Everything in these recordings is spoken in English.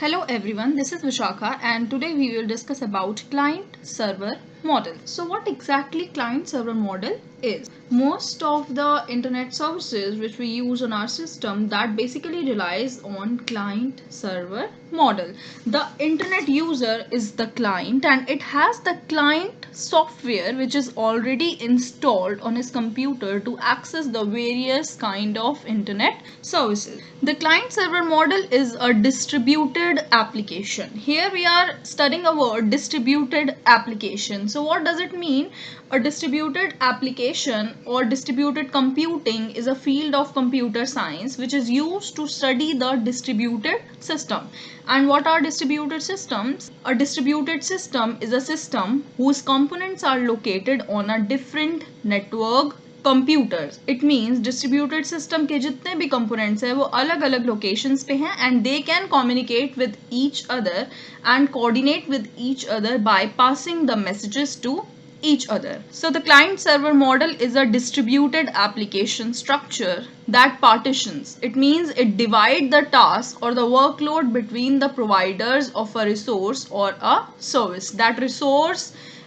Hello everyone, this is Vishakha and today we will discuss about client server model. So what exactly client server model is? Most of the internet services which we use on our system that basically relies on client server model. The internet user is the client and it has the client software which is already installed on his computer to access the various kind of internet services. The client server model is a distributed application. Here we are studying a word distributed application. So what does it mean? A distributed application or distributed computing is a field of computer science which is used to study the distributed system. And what are distributed systems? A distributed system is a system whose components are located on a different network computers. It means distributed system के जितने भी components हैं वो अलग अलग locations पे हैं and they can communicate with each other and coordinate with each other by passing the messages to each other. So the client server model is a distributed application structure that partitions. It means it divides the task or the workload between the providers of a resource or a service. That resource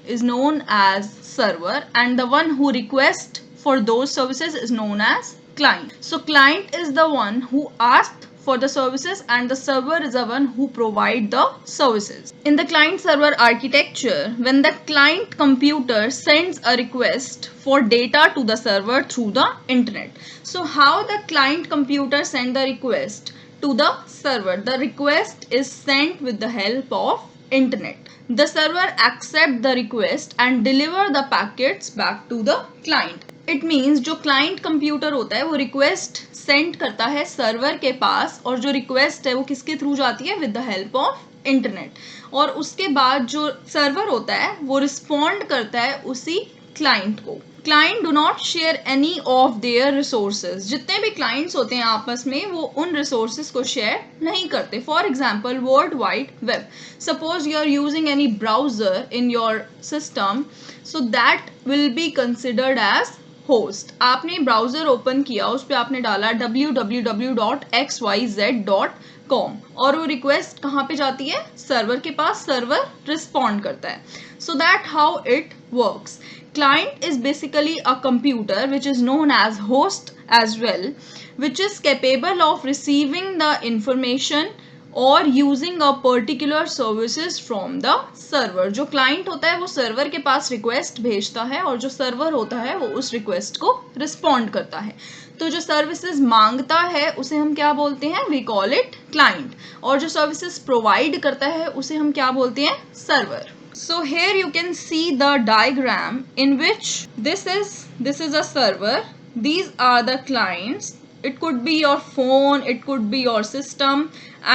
is known as server and the one who requests for those services is known as client. So client is the one who asks for the services and the server is the one who provide the services. In the client server architecture, when the client computer sends a request for data to the server through the internet. So how the client computer send the request to the server? The request is sent with the help of internet. The server accept the request and deliver the packets back to the client. It means जो client computer होता है वो request send करता है server के पास और जो request है वो किसके थ्रू जाती है with the help of internet और उसके बाद जो सर्वर होता है वो रिस्पॉन्ड करता है उसी क्लाइंट को. Client do not share any of their resources. जितने भी क्लाइंट्स होते हैं आपस में वो उन रिसोर्सेज को शेयर नहीं करते. For example World Wide Web. Suppose you are using any browser in your system so that will be considered as host. आपने ब्राउजर ओपन किया उस पर आपने डाला www.xyz.com और वो रिक्वेस्ट कहाँ पे जाती है सर्वर के पास. सर्वर रिस्पॉन्ड करता है. So that how it works. Client is basically a computer which is known as host as well, which is capable of receiving the information or using a particular services from the server. जो client होता है वो server के पास request भेजता है और जो server होता है वो उस request को respond करता है. तो जो services मांगता है उसे हम क्या बोलते हैं? We call it client. और जो services provide करता है उसे हम क्या बोलते हैं? Server. So here you can see the diagram in which this is a server. These are the clients. It could be your phone, it could be your system,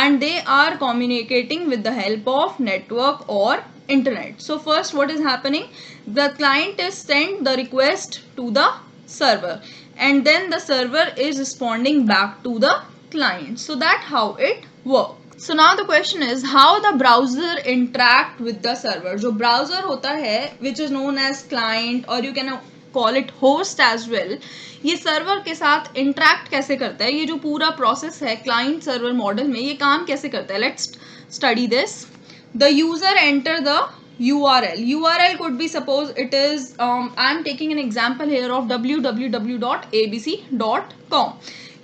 and they are communicating with the help of network or internet. So first what is happening? The client is sent the request to the server and then the server is responding back to the client. So that how it works. So now the question is how the browser interact with the server. जो browser होता है which is known as client or you can call it host as well, ये server के साथ interact कैसे करता है? ये जो पूरा प्रोसेस है क्लाइंट सर्वर मॉडल में ये काम कैसे करता है? Let's study this. The user enter the URL. URL could be suppose it is I am taking an example here of www.abc.com.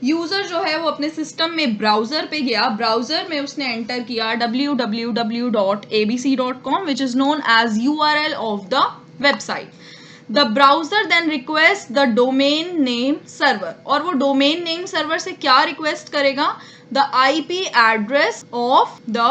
User जो है वो अपने सिस्टम में ब्राउजर पे गया. ब्राउजर में उसने एंटर किया www.abc.com which is known as URL of the website. The browser then requests the domain name server और वो domain name server से क्या request करेगा? The IP address of the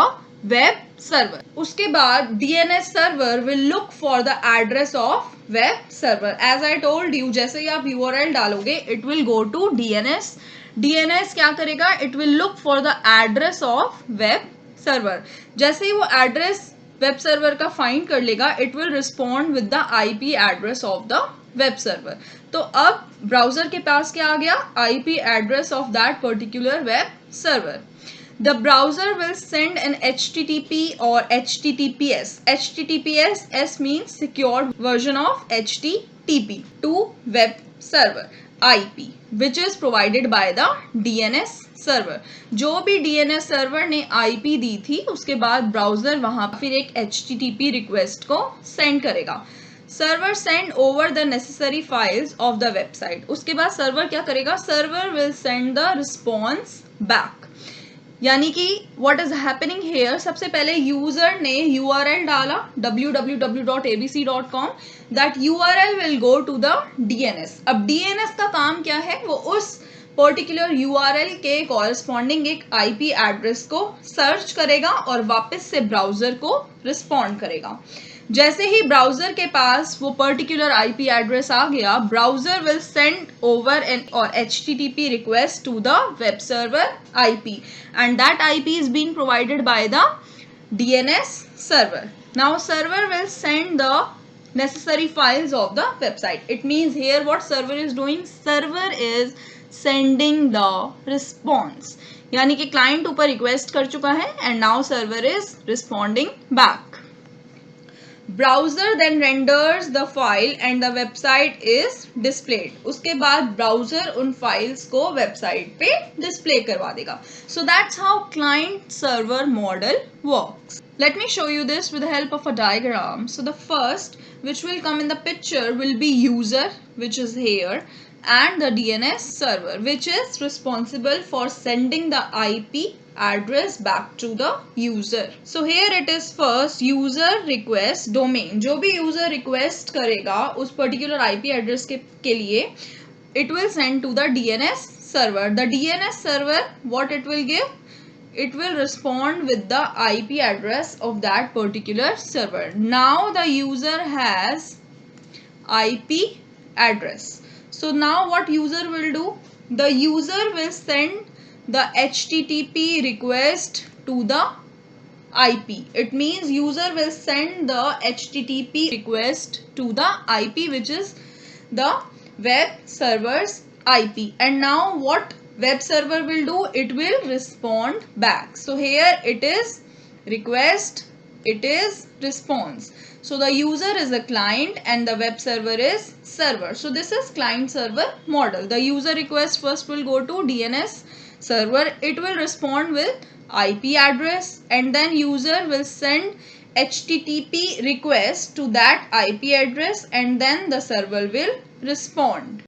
web server. उसके बाद DNS server will look for the address of web server. As I told you, जैसे ही आप URL डालोगे it will go to DNS. DNS क्या करेगा? It will look for the address of web server. जैसे ही वो address web server का find कर लेगा it will respond with the IP address of the web server. तो अब browser के पास क्या आ गया? IP address of that particular web server. The browser will send an HTTP or HTTPS. HTTPS means secured version of HTTP to web server. IP which is provided by the DNS server. जो भी DNS server ने IP दी थी उसके बाद browser वहां फिर एक HTTP request को सेंड करेगा. Server send over the necessary files of the website. उसके बाद सर्वर क्या करेगा? Server will send the response back. यानी कि व्हाट इज हैपनिंग हेयर, सबसे पहले यूजर ने URL डाला www.abc.com. That URL will go to the DNS. अब DNS का काम क्या है? वो उस पर्टिकुलर URL के कॉरेस्पॉन्डिंग एक IP एड्रेस को सर्च करेगा और वापस से ब्राउजर को रिस्पॉन्ड करेगा. जैसे ही ब्राउजर के पास वो पर्टिकुलर IP एड्रेस आ गया, browser will send over an और HTTP request to the web server IP and that IP is being provided by the DNS server. Now server will send the necessary files of the website. It means here what server is doing? Server is sending the response. यानी कि client ऊपर request कर चुका है and now server is responding back. Browser then renders the file and the website is displayed. उसके बाद browser उन files को website पे display करवा देगा. So that's how client server model works. Let me show you this with the help of a diagram. So the first which will come in the picture will be user, which is here, and the DNS server which is responsible for sending the IP address back to the user. So here it is first user request domain. जो भी user request करेगा उस particular IP address के लिए it will send to the DNS server. The DNS server what it will give? It will respond with the IP address of that particular server. Now the user has IP address. So now what user will do? The user will send the HTTP request to the IP. It means user will send the HTTP request to the IP which is the web server's IP. And now what web server will do? It will respond back. So here it is request, it is response. So the user is a client and the web server is server. So this is client server model. The user request first will go to DNS server. It will respond with IP address and then user will send HTTP request to that IP address and then the server will respond.